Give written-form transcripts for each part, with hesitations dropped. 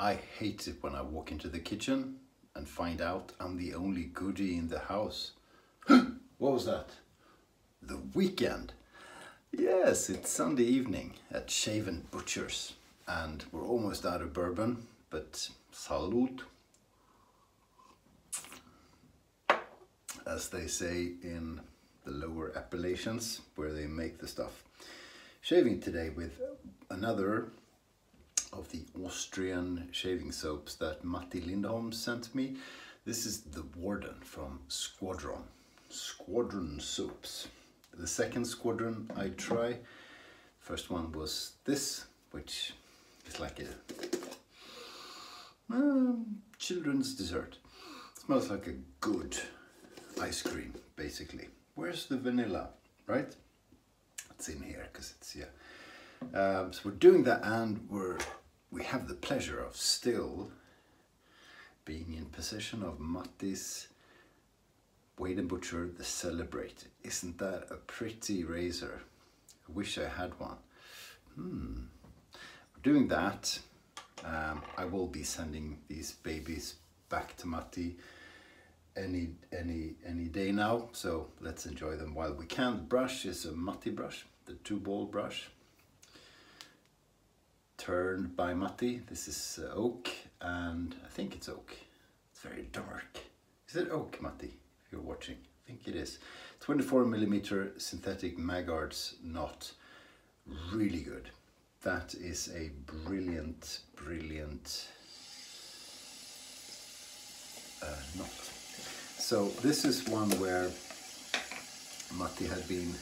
I hate it when I walk into the kitchen and find out I'm the only goodie in the house. What was that? The weekend. Yes, it's Sunday evening at Shave&Butcher's and we're almost out of bourbon, but salud, as they say in the lower Appalachians where they make the stuff. Shaving today with another of the Austrian shaving soaps that Matti Lindholm sent me. This is the Warden from Squadron soaps. The second Squadron I try. First one was this, which is like a children's dessert. It smells like a good ice cream, basically. Where's the vanilla, right? It's in here because it's, yeah. So we're doing that, and we have the pleasure of still being in possession of Matti's Shave&Butcher the Celebrate. Isn't that a pretty razor? I wish I had one. We're doing that. I will be sending these babies back to Matti any day now, so let's enjoy them while we can. The brush is a Matti brush, the 2-ball brush, turned by Matti. This is oak, and I think it's oak. It's very dark. Is it oak, Matti? If you're watching, I think it is. 24mm synthetic Maggard's knot, really good. That is a brilliant knot. So this is one where Matti had been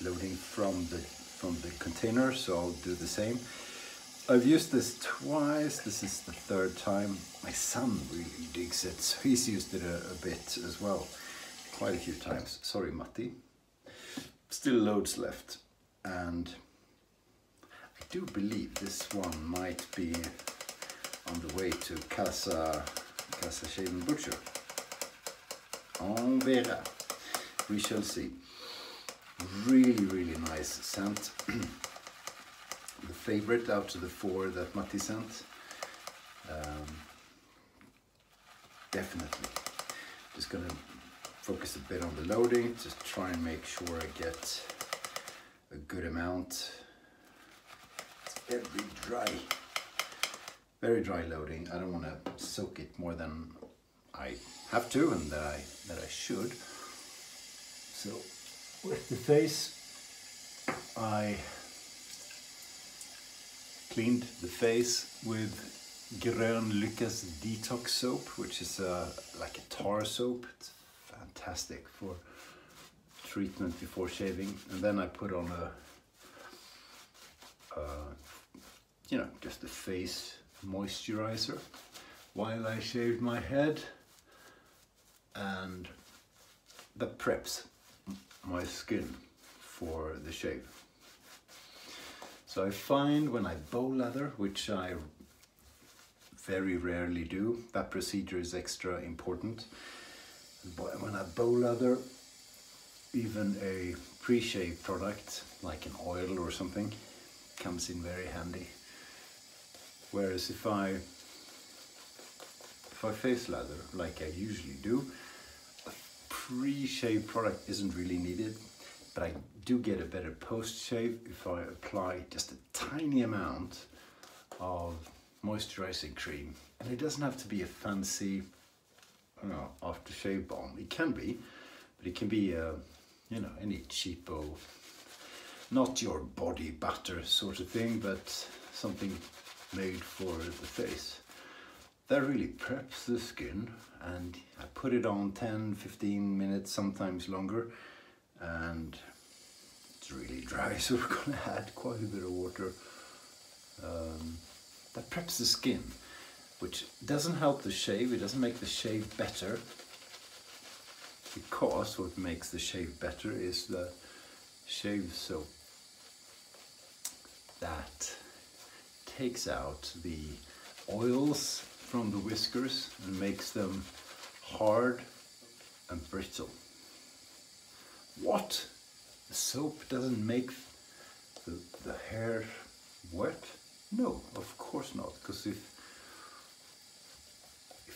loading from the container, so I'll do the same. I've used this twice. This is the third time. My son really digs it, so he's used it a bit as well, quite a few times. Sorry, Matti. Still loads left, and I do believe this one might be on the way to Casa Shave&Butcher. On verra. We shall see. Really nice scent. The favorite out of the 4 that Matti sent. Definitely. Just gonna focus a bit on the loading, just try and make sure I get a good amount. It's very dry loading. I don't want to soak it more than I have to and that I should. So with the face, I cleaned the face with Grön Lyckas detox soap, which is like a tar soap. It's fantastic for treatment before shaving. And then I put on just a face moisturizer while I shaved my head, and that preps my skin for the shave. So I find when I bow lather, which I very rarely do, that procedure is extra important. But when I bow lather, even a pre-shave product like an oil or something comes in very handy. Whereas if I face lather like I usually do, a pre-shave product isn't really needed, but I do get a better post-shave if I apply just a tiny amount of moisturizing cream. And it doesn't have to be a fancy aftershave balm. It can be, but it can be any cheapo, not your body butter sort of thing, but something made for the face. That really preps the skin, and I put it on 10-15 minutes, sometimes longer, and it's really dry, so we're going to add quite a bit of water. That preps the skin, which doesn't help the shave. It doesn't make the shave better, because what makes the shave better is the shave soap that takes out the oils from the whiskers and makes them hard and brittle. What? The soap doesn't make the hair wet? No, of course not, because if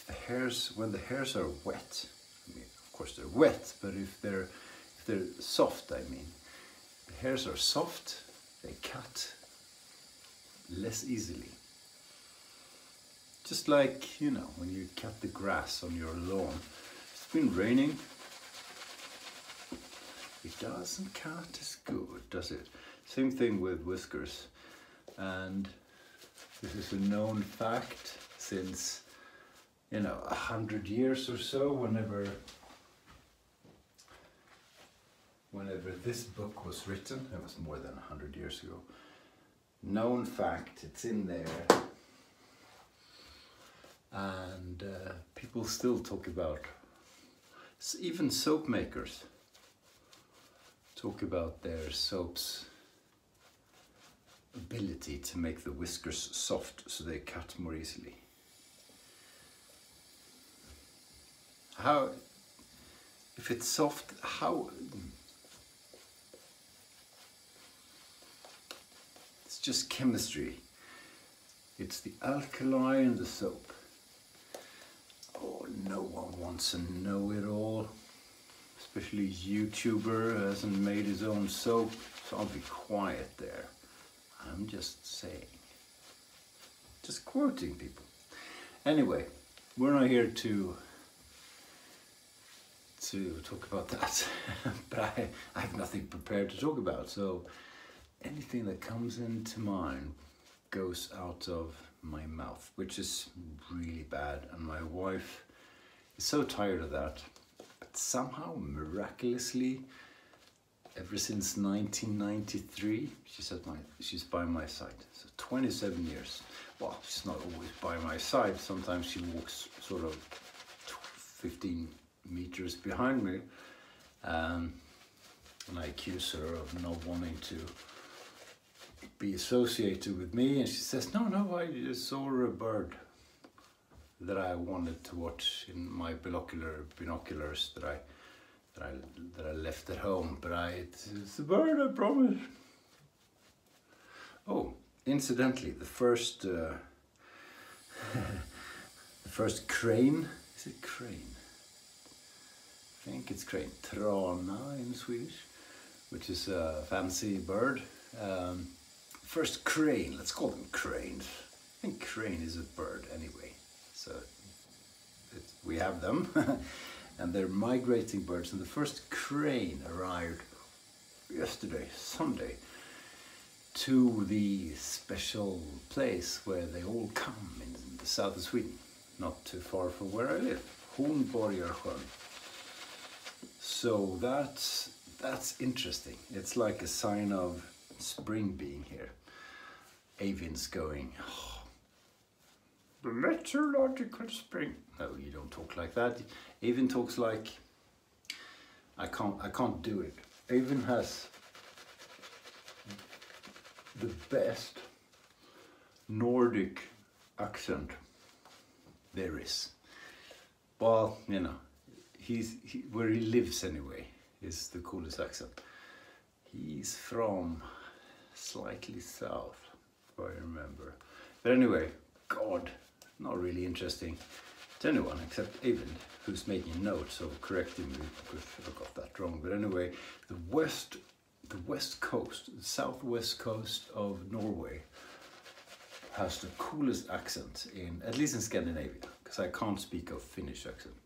the hairs, when the hairs are wet, I mean, of course they're wet, but if they're soft, I mean, the hairs are soft, they cut less easily. Just like, you know, when you cut the grass on your lawn. It's been raining. It doesn't cut as good, does it? Same thing with whiskers. And this is a known fact since, you know, 100 years or so, whenever this book was written. It was more than 100 years ago. Known fact, it's in there. And people still talk about, even soap makers talk about their soap's ability to make the whiskers soft so they cut more easily. How, if it's soft, how? It's just chemistry. It's the alkali in the soap. Oh, no one wants to know it all. Especially YouTuber who hasn't made his own soap, so I'll be quiet there. I'm just saying. Just quoting people. Anyway, we're not here to talk about that. But I have nothing prepared to talk about, so anything that comes into mind goes out of my mouth, which is really bad, and my wife is so tired of that. But somehow, miraculously, ever since 1993, she's by my side. So 27 years. Well, she's not always by my side. Sometimes she walks sort of 15 meters behind me, and I accuse her of not wanting to be associated with me, and she says, no, I just saw a bird that I wanted to watch in my binoculars that I left at home, but it's a bird, I promise. Oh, incidentally, the first crane, is it crane? I think it's crane, trana in Swedish, which is a fancy bird. First crane, let's call them cranes. I think crane is a bird anyway, so we have them. And they're migrating birds, and the first crane arrived yesterday, Sunday, to the special place where they all come in the south of Sweden, not too far from where I live, Hornborgarsjön. So that's interesting. It's like a sign of spring being here. Eivin's going, oh, the meteorological spring. No, you don't talk like that. Eivin talks like, I can't do it. Eivin has the best Nordic accent there is. Well, you know, where he lives anyway is the coolest accent. He's from slightly south, if I remember. But anyway, God, not really interesting to anyone except Eivin, who's making notes of correcting me if I got that wrong. But anyway, the west coast, the southwest coast of Norway has the coolest accent at least in Scandinavia, because I can't speak of Finnish accent.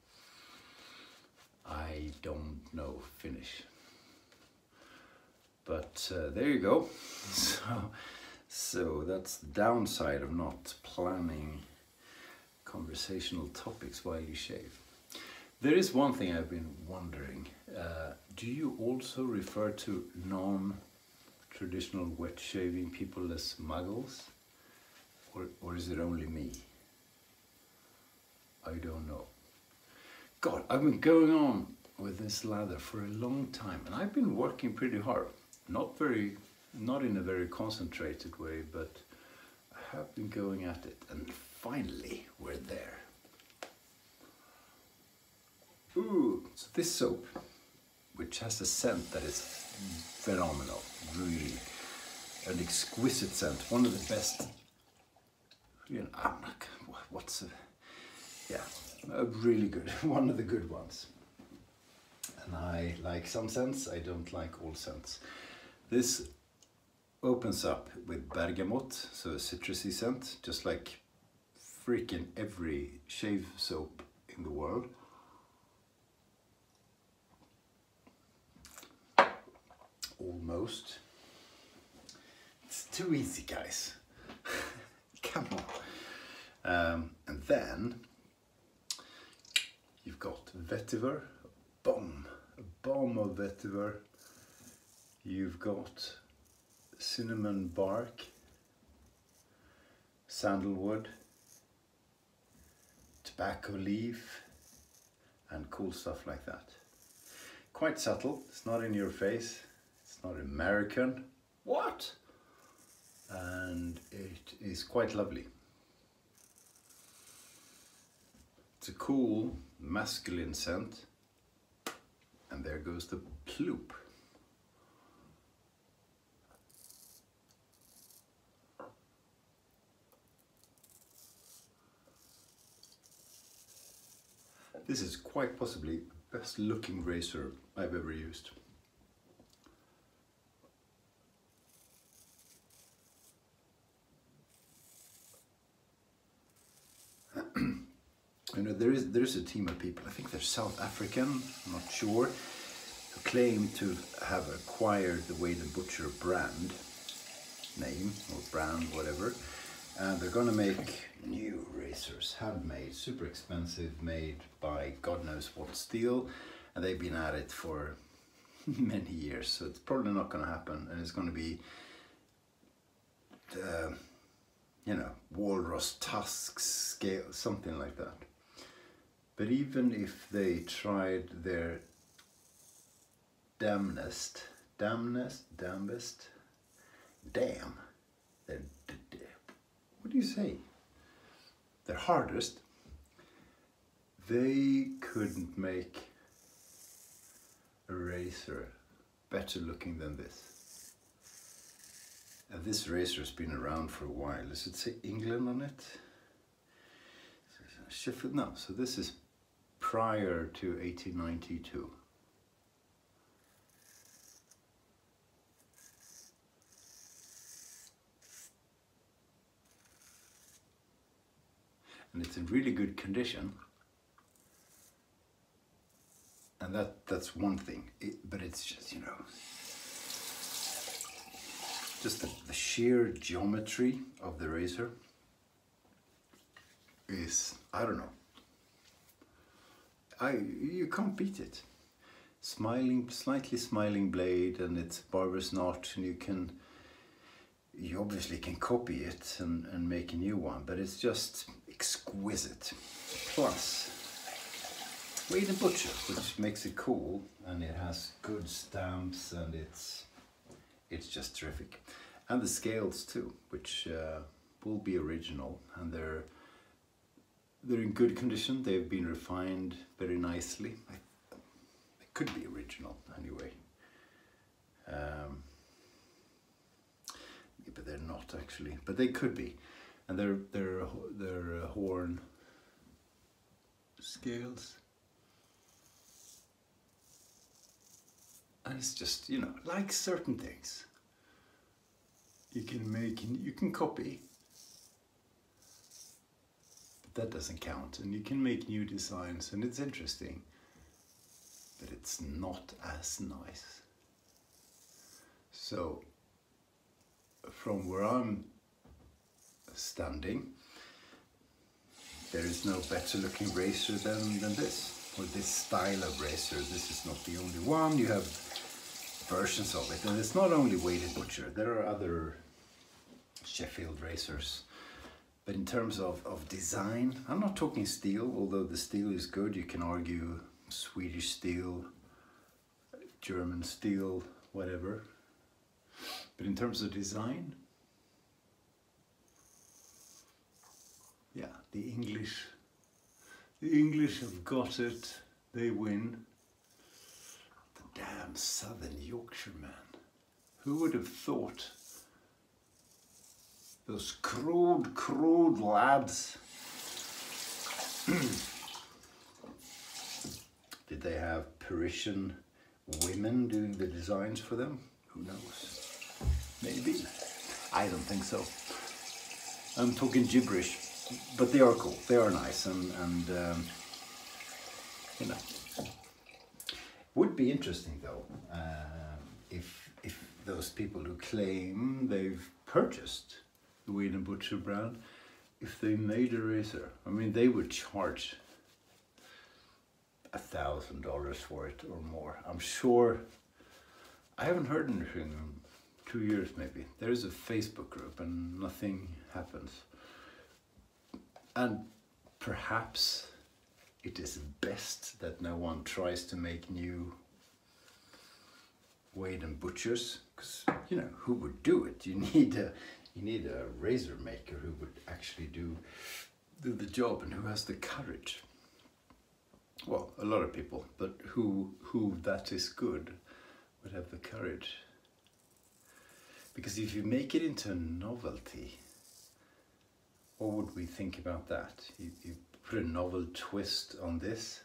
I don't know Finnish. But there you go. So that's the downside of not planning conversational topics while you shave. There is one thing I've been wondering. Do you also refer to non-traditional wet shaving people as muggles? Or is it only me? I don't know. God, I've been going on with this lather for a long time, and I've been working pretty hard. Not in a very concentrated way, but I have been going at it, and finally we're there. Ooh, so this soap, which has a scent that is phenomenal, really an exquisite scent, one of the best you know, I'm not, what's a, yeah, a really good, one of the good ones. And I like some scents, I don't like all scents. This opens up with bergamot, so a citrusy scent, just like freaking every shave soap in the world. Almost. It's too easy, guys. Come on. And then you've got vetiver, a bomb of vetiver. You've got cinnamon bark, sandalwood, tobacco leaf, and cool stuff like that. Quite subtle, it's not in your face, it's not American. What? And it is quite lovely. It's a cool masculine scent. And there goes the ploop. This is quite possibly the best looking razor I've ever used. You know, there's a team of people, I think they're South African, I'm not sure, who claim to have acquired the Shave&Butcher brand name, or brand, whatever, and they're gonna make new razors, handmade, super expensive, made by God knows what steel, and they've been at it for many years, so it's probably not gonna happen, and it's gonna be you know, walrus tusks scale, something like that. But even if they tried their damnest, what do you say? Their hardest, they couldn't make a razor better looking than this. And this razor has been around for a while. Does it say England on it? Sheffield? No, so this is prior to 1892. And it's in really good condition. And that's one thing, but it's just, you know, just the sheer geometry of the razor is, I don't know, you can't beat it. Slightly smiling blade, and it's barber's notch, and you obviously can copy it and make a new one, but it's just exquisite. Plus, Shave&Butcher, which makes it cool, and it has good stamps, and it's just terrific. And the scales too, which will be original, and they're in good condition. They've been refined very nicely. They could be original anyway. But they're not actually, but they could be. And they're horn scales. And it's just, you know, like certain things, you can copy, but that doesn't count. And you can make new designs, and it's interesting, but it's not as nice. So from where I'm standing, there is no better looking razor than this, or this style of razor. This is not the only one. You have versions of it, and it's not only Shave&Butcher. There are other Sheffield razors, but in terms of design, I'm not talking steel, although the steel is good. You can argue Swedish steel, German steel, whatever. But in terms of design, yeah, the English have got it. They win. The damn Southern Yorkshire man. Who would have thought Those crude lads. Did they have Parisian women doing the designs for them? Who knows? Maybe. I don't think so. I'm talking gibberish, but they are cool. They are nice, and you know. Would be interesting though, if those people who claim they've purchased the Shave&Butcher brand, if they made a razor, I mean, they would charge $1,000 for it or more. I'm sure. I haven't heard anything in 2 years maybe. There is a Facebook group and nothing happens. And perhaps it is best that no one tries to make new Shave&Butchers, because you know, who would do it? You need a razor maker who would actually do the job and who has the courage. Well, a lot of people, but who that is good would have the courage. Because if you make it into a novelty, what would we think about that? You put a novel twist on this,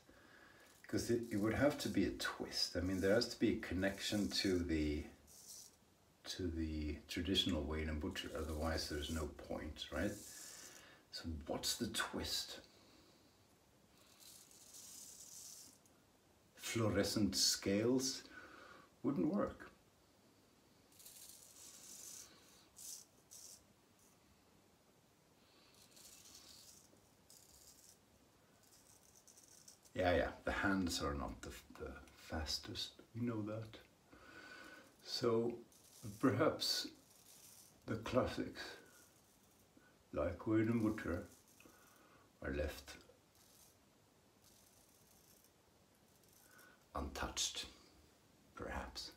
because it would have to be a twist. I mean, there has to be a connection to the traditional Shave&Butcher, otherwise there's no point, right? So what's the twist? Fluorescent scales wouldn't work. Yeah, the hands are not the fastest, we know that. So perhaps the classics, like Shave&Butcher, are left untouched, perhaps.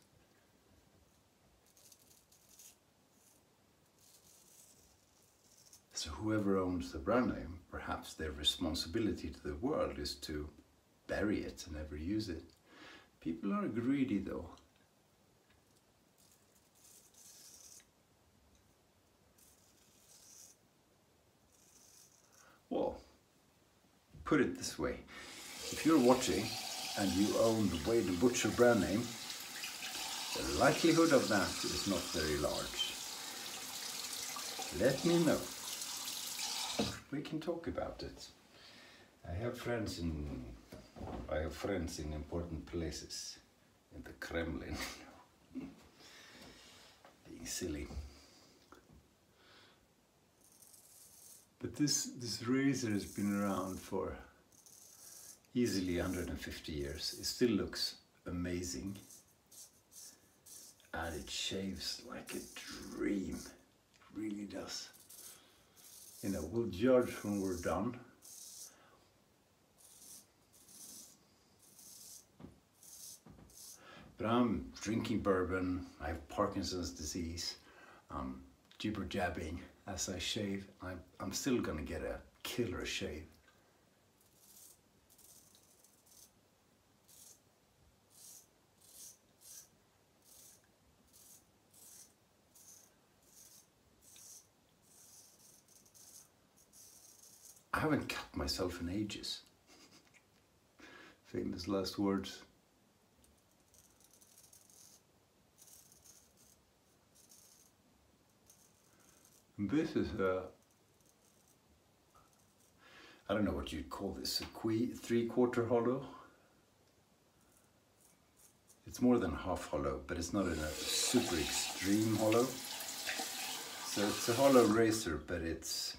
So whoever owns the brand name, perhaps their responsibility to the world is to bury it and never use it. People are greedy though. Well, put it this way. If you're watching and you own the Shave&Butcher brand name, the likelihood of that is not very large. Let me know. We can talk about it. I have friends in important places, in the Kremlin. Being silly. But this razor has been around for easily 150 years. It still looks amazing. And it shaves like a dream. It really does. You know, we'll judge when we're done. But I'm drinking bourbon, I have Parkinson's disease, I'm jibber-jabbing as I shave. I'm still gonna get a killer shave. I haven't cut myself in ages. Famous last words. And this is I don't know what you'd call this, a 3/4 hollow. It's more than half hollow, but it's not in a super extreme hollow. So it's a hollow razor, but it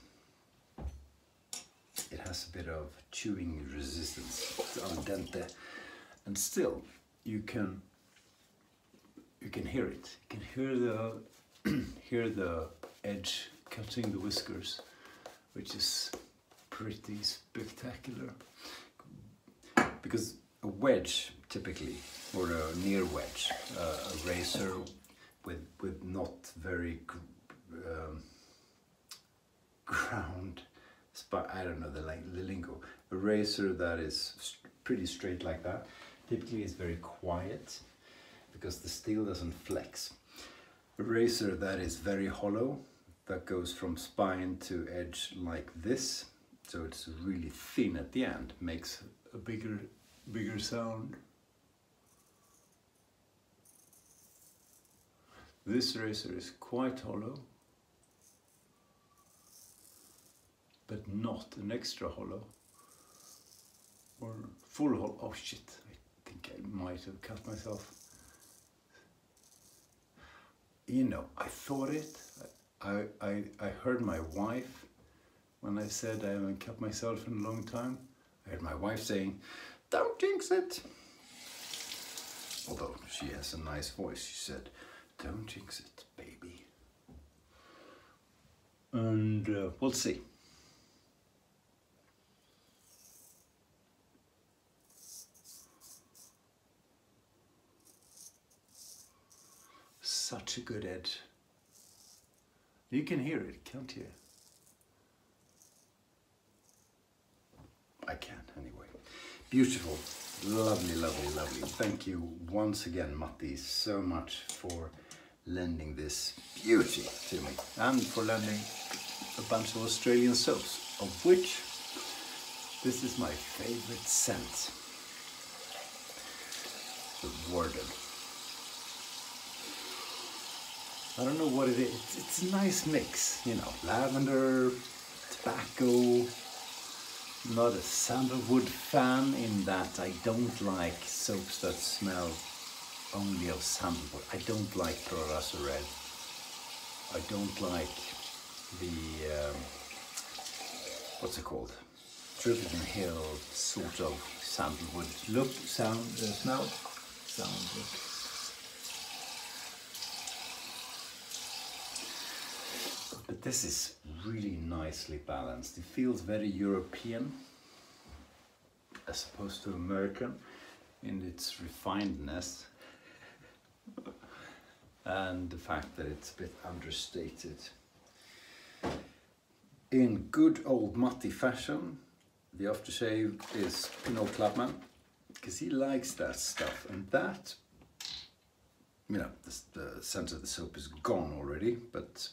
has a bit of chewing resistance. It's al dente, and still you can hear it. You can hear the edge cutting the whiskers, which is pretty spectacular. Because a wedge, typically, or a near wedge, a razor with not very ground, I don't know the lingo. A razor that is pretty straight like that, typically is very quiet because the steel doesn't flex. A razor that is very hollow, that goes from spine to edge like this, so it's really thin at the end, makes a bigger sound. This razor is quite hollow, but not an extra hollow or full hollow. Oh shit, I think I might have cut myself. You know, I thought it. I heard my wife when I said I haven't cut myself in a long time. I heard my wife saying, "Don't jinx it." Although she has a nice voice, she said, "Don't jinx it, baby." And we'll see. Such a good edge. You can hear it, can't you? I can, anyway. Beautiful. Lovely, lovely, lovely. Thank you once again, Matti, so much for lending this beauty to me and for lending a bunch of Australian soaps, of which this is my favorite scent, the Warden. I don't know what it is. It's a nice mix, you know, lavender, tobacco. I'm not a sandalwood fan in that I don't like soaps that smell only of sandalwood. I don't like Pearl Red. I don't like the, what's it called? Driven Hill sort of sandalwood look, smell. But this is really nicely balanced. It feels very European as opposed to American in its refinedness and the fact that it's a bit understated. In good old Matti fashion, the aftershave is Pinot Clubman, because he likes that stuff, and that, you know, the scent of the soap is gone already, but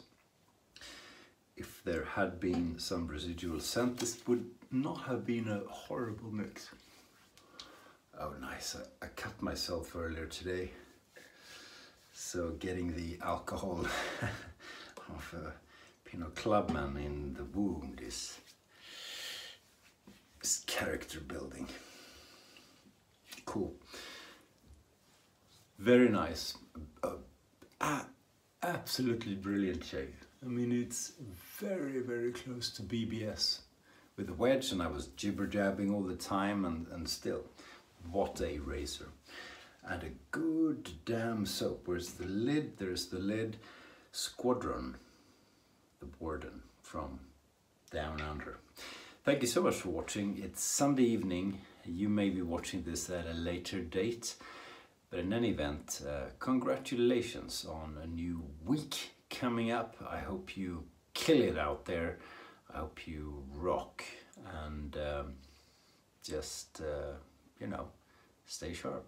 if there had been some residual scent, this would not have been a horrible mix. Oh nice, I cut myself earlier today, so getting the alcohol of a Pinot Clubman in the wound is character building. Cool. Very nice. Absolutely brilliant shave. I mean, it's very, very close to BBS with the wedge, and I was jibber jabbing all the time, and still, what a razor. And a good damn soap. Where's the lid? There's the lid. Squadron, the Warden from Down Under. Thank you so much for watching. It's Sunday evening. You may be watching this at a later date, but in any event, congratulations on a new week coming up. I hope you kill it out there. I hope you rock and just, you know, stay sharp.